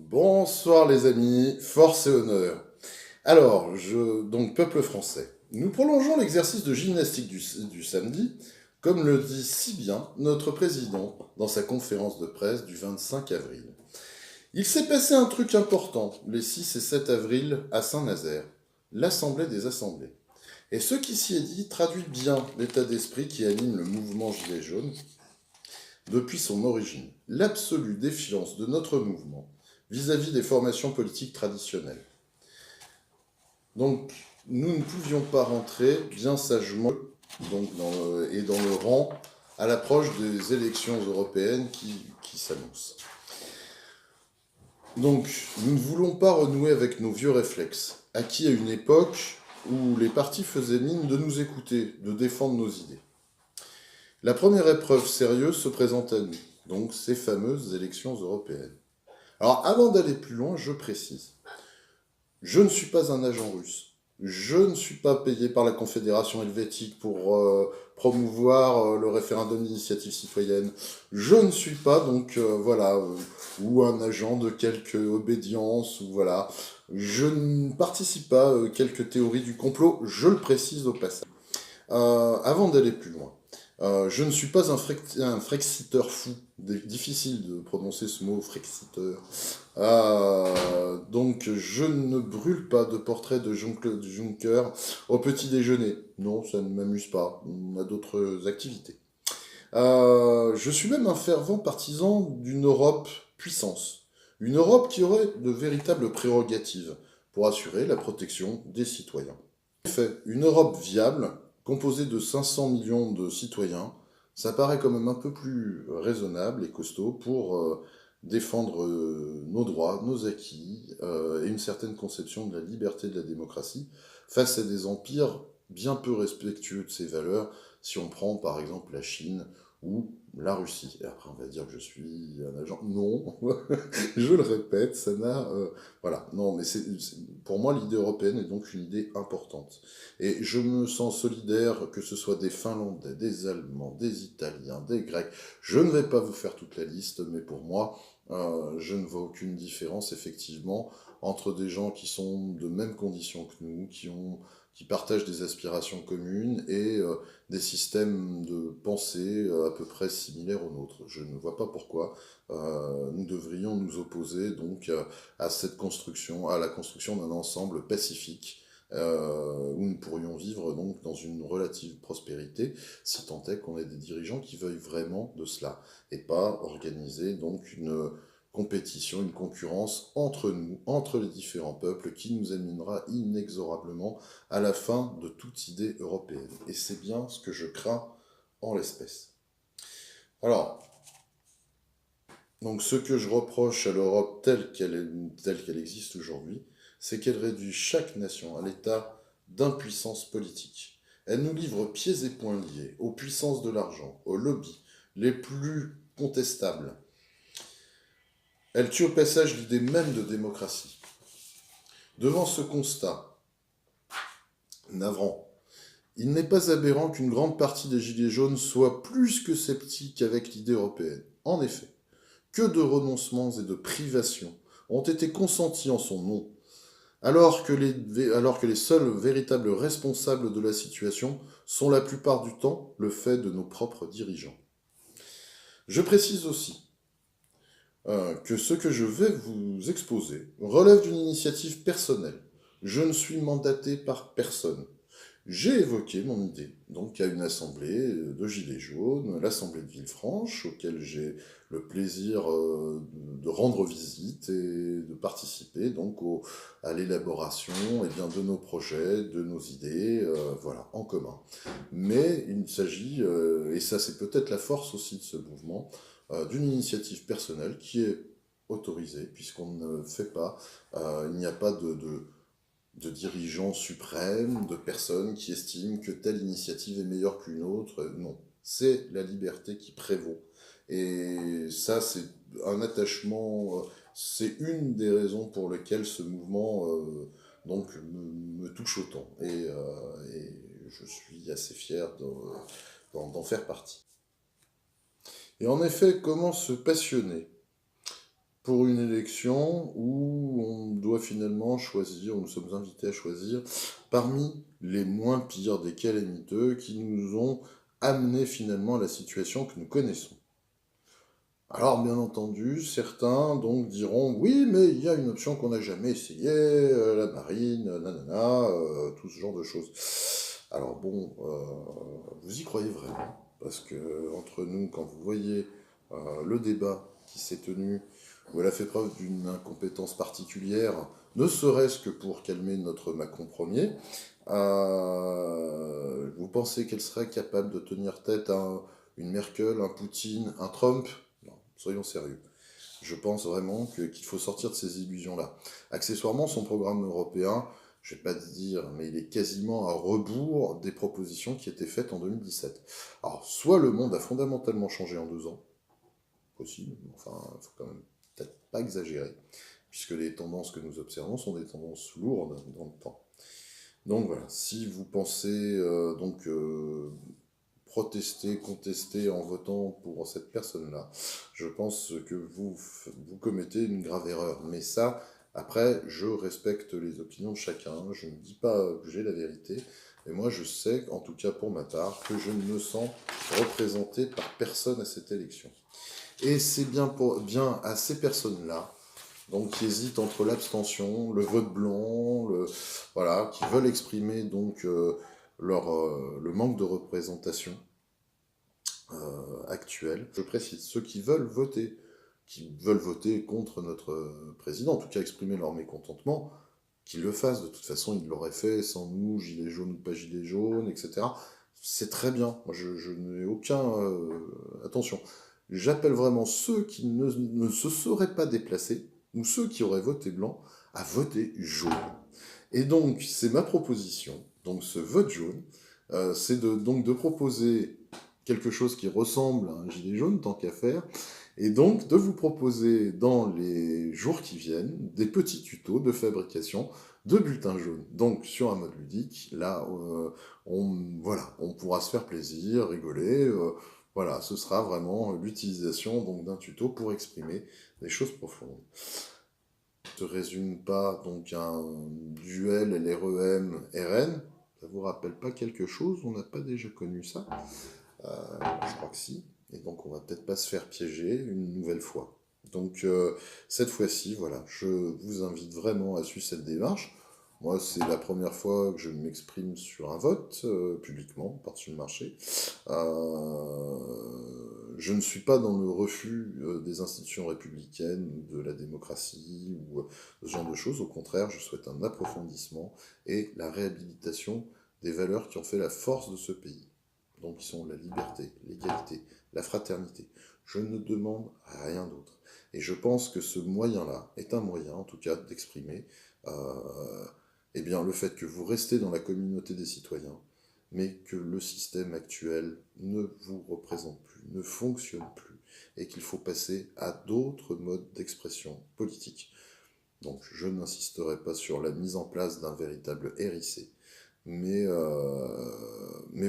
Bonsoir les amis, force et honneur. Alors, donc peuple français, nous prolongeons l'exercice de gymnastique du samedi, comme le dit si bien notre président dans sa conférence de presse du 25 avril. Il s'est passé un truc important les 6 et 7 avril à Saint-Nazaire, l'Assemblée des Assemblées. Et ce qui s'y est dit traduit bien l'état d'esprit qui anime le mouvement Gilets jaunes depuis son origine, l'absolue défiance de notre mouvement vis-à-vis des formations politiques traditionnelles. Donc, nous ne pouvions pas rentrer bien sagement dans le rang à l'approche des élections européennes qui s'annoncent. Donc, nous ne voulons pas renouer avec nos vieux réflexes, acquis à une époque où les partis faisaient mine de nous écouter, de défendre nos idées. La première épreuve sérieuse se présente à nous, donc ces fameuses élections européennes. Alors, avant d'aller plus loin, je précise. Je ne suis pas un agent russe. Je ne suis pas payé par la Confédération helvétique pour promouvoir le référendum d'initiative citoyenne. Je ne suis pas ou un agent de quelque obédience, ou voilà. Je ne participe pas à quelques théories du complot, je le précise au passage. Avant d'aller plus loin, je ne suis pas un frexiteur fou. Difficile de prononcer ce mot, frexiteur. Donc, je ne brûle pas de portrait de Juncker au petit déjeuner. Non, ça ne m'amuse pas. On a d'autres activités. Je suis même un fervent partisan d'une Europe puissance. Une Europe qui aurait de véritables prérogatives pour assurer la protection des citoyens. En effet, une Europe viable, composée de 500 millions de citoyens, ça paraît quand même un peu plus raisonnable et costaud pour défendre nos droits, nos acquis et une certaine conception de la liberté et de la démocratie face à des empires bien peu respectueux de ces valeurs, si on prend par exemple la Chine ou la Russie. Et après on va dire que je suis un agent. Non, je le répète, ça n'a... voilà, non, mais pour moi l'idée européenne est donc une idée importante. Et je me sens solidaire que ce soit des Finlandais, des Allemands, des Italiens, des Grecs. Je ne vais pas vous faire toute la liste, mais pour moi, je ne vois aucune différence, effectivement, entre des gens qui sont de mêmes conditions que nous, qui partagent des aspirations communes et des systèmes de pensée à peu près similaires aux nôtres. Je ne vois pas pourquoi nous devrions nous opposer donc à cette construction, à la construction d'un ensemble pacifique où nous pourrions vivre donc dans une relative prospérité, si tant est qu'on ait des dirigeants qui veuillent vraiment de cela, et pas organiser donc une compétition, une concurrence entre nous, entre les différents peuples, qui nous amènera inexorablement à la fin de toute idée européenne. Et c'est bien ce que je crains en l'espèce. Alors, donc ce que je reproche à l'Europe telle qu'elle existe aujourd'hui, c'est qu'elle réduit chaque nation à l'état d'impuissance politique. Elle nous livre pieds et poings liés aux puissances de l'argent, aux lobbies les plus contestables. Elle tue au passage l'idée même de démocratie. Devant ce constat navrant, il n'est pas aberrant qu'une grande partie des Gilets jaunes soit plus que sceptique avec l'idée européenne. En effet, que de renoncements et de privations ont été consentis en son nom, alors que les seuls véritables responsables de la situation sont la plupart du temps le fait de nos propres dirigeants. Je précise aussi que ce que je vais vous exposer relève d'une initiative personnelle. Je ne suis mandaté par personne. J'ai évoqué mon idée, donc à une assemblée de Gilets jaunes, l'assemblée de Villefranche, auquel j'ai le plaisir de rendre visite et de participer donc à l'élaboration de nos projets, de nos idées, voilà, en commun. Mais il s'agit, et ça c'est peut-être la force aussi de ce mouvement, d'une initiative personnelle qui est autorisée, puisqu'on ne fait pas, il n'y a pas de dirigeants suprêmes, de personnes qui estiment que telle initiative est meilleure qu'une autre. Non, c'est la liberté qui prévaut. Et ça, c'est un attachement, c'est une des raisons pour lesquelles ce mouvement me touche autant. Et je suis assez fier d'en faire partie. Et en effet, comment se passionner pour une élection où on doit finalement choisir, où nous sommes invités à choisir, parmi les moins pires des calamiteux qui nous ont amené finalement à la situation que nous connaissons. Alors, bien entendu, certains donc diront oui, mais il y a une option qu'on n'a jamais essayée, la marine, nanana, tout ce genre de choses. Alors bon, vous y croyez vraiment? Parce que entre nous, quand vous voyez le débat qui s'est tenu, où elle a fait preuve d'une incompétence particulière, ne serait-ce que pour calmer notre Macron Ier, vous pensez qu'elle serait capable de tenir tête à une Merkel, un Poutine, un Trump? Non, soyons sérieux. Je pense vraiment qu'il faut sortir de ces illusions-là. Accessoirement, son programme européen, je vais pas te dire, mais il est quasiment à rebours des propositions qui étaient faites en 2017. Alors, soit le monde a fondamentalement changé en 2 ans, possible, mais enfin, il faut quand même peut-être pas exagérer, puisque les tendances que nous observons sont des tendances lourdes dans le temps. Donc voilà, si vous pensez protester, contester en votant pour cette personne-là, je pense que vous commettez une grave erreur. Mais ça, après, je respecte les opinions de chacun, je ne dis pas que j'ai la vérité, mais moi je sais, en tout cas pour ma part, que je ne me sens représenté par personne à cette élection. Et c'est bien à ces personnes-là, donc qui hésitent entre l'abstention, le vote blanc, voilà, qui veulent exprimer donc le manque de représentation actuelle. Je précise, ceux qui veulent voter contre notre président, en tout cas exprimer leur mécontentement, qu'ils le fassent. De toute façon, ils l'auraient fait sans nous, gilets jaunes ou pas gilets jaunes, etc. C'est très bien. Moi, je n'ai aucun... attention. J'appelle vraiment ceux qui ne se seraient pas déplacés, ou ceux qui auraient voté blanc, à voter jaune. Et donc, c'est ma proposition. Donc, ce vote jaune, c'est donc de proposer quelque chose qui ressemble à un gilet jaune, tant qu'à faire, et donc de vous proposer dans les jours qui viennent des petits tutos de fabrication de bulletins jaunes. Donc sur un mode ludique, là, on pourra se faire plaisir, rigoler. Voilà, ce sera vraiment l'utilisation donc d'un tuto pour exprimer des choses profondes. Ne se résume pas donc à un duel LREM-RN. Ça vous rappelle pas quelque chose? On n'a pas déjà connu ça? Je crois que si. Et donc on va peut-être pas se faire piéger une nouvelle fois. Donc cette fois-ci, voilà, je vous invite vraiment à suivre cette démarche. Moi, c'est la première fois que je m'exprime sur un vote publiquement, par-dessus le marché. Je ne suis pas dans le refus des institutions républicaines, de la démocratie ou ce genre de choses. Au contraire, je souhaite un approfondissement et la réhabilitation des valeurs qui ont fait la force de ce pays. Donc, qui sont la liberté, l'égalité, la fraternité. Je ne demande rien d'autre. Et je pense que ce moyen-là est un moyen, en tout cas, d'exprimer eh bien, le fait que vous restez dans la communauté des citoyens, mais que le système actuel ne vous représente plus, ne fonctionne plus, et qu'il faut passer à d'autres modes d'expression politique. Donc, je n'insisterai pas sur la mise en place d'un véritable RIC, mais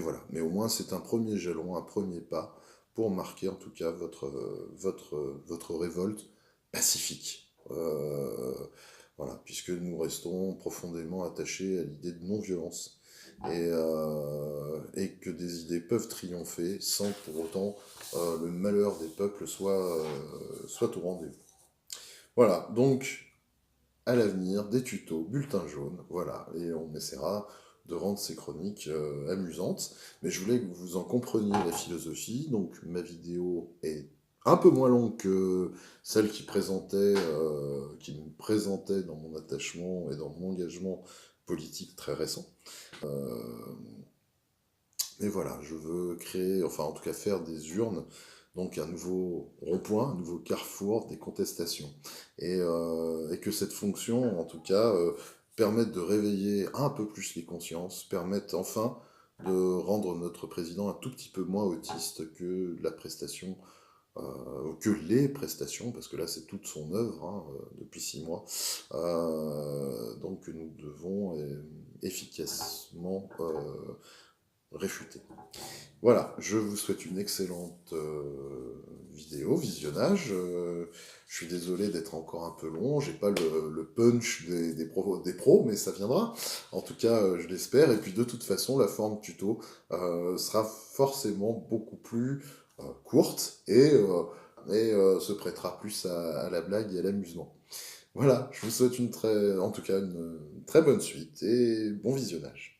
voilà. Mais au moins, c'est un premier jalon, un premier pas pour marquer en tout cas votre révolte pacifique. Voilà, puisque nous restons profondément attachés à l'idée de non-violence et que des idées peuvent triompher sans pour autant le malheur des peuples soit au rendez-vous. Voilà, donc à l'avenir, des tutos, bulletins jaunes, voilà, et on essaiera de rendre ces chroniques amusantes. Mais je voulais que vous en compreniez la philosophie, donc ma vidéo est un peu moins longue que celle qui me présentait dans mon attachement et dans mon engagement politique très récent. Mais voilà, je veux créer, enfin en tout cas faire des urnes, donc un nouveau rond-point, un nouveau carrefour des contestations. Et que cette fonction, en tout cas, permette de réveiller un peu plus les consciences, permette enfin de rendre notre président un tout petit peu moins autiste que la prestation, que les prestations, parce que là c'est toute son œuvre hein, depuis 6 mois. Donc nous devons efficacement réfuter. Voilà, je vous souhaite une excellente visionnage. Je suis désolé d'être encore un peu long, j'ai pas le punch des pros, mais ça viendra. En tout cas, je l'espère. Et puis de toute façon, la forme tuto sera forcément beaucoup plus courte et se prêtera plus à la blague et à l'amusement. Voilà, je vous souhaite en tout cas une très bonne suite et bon visionnage.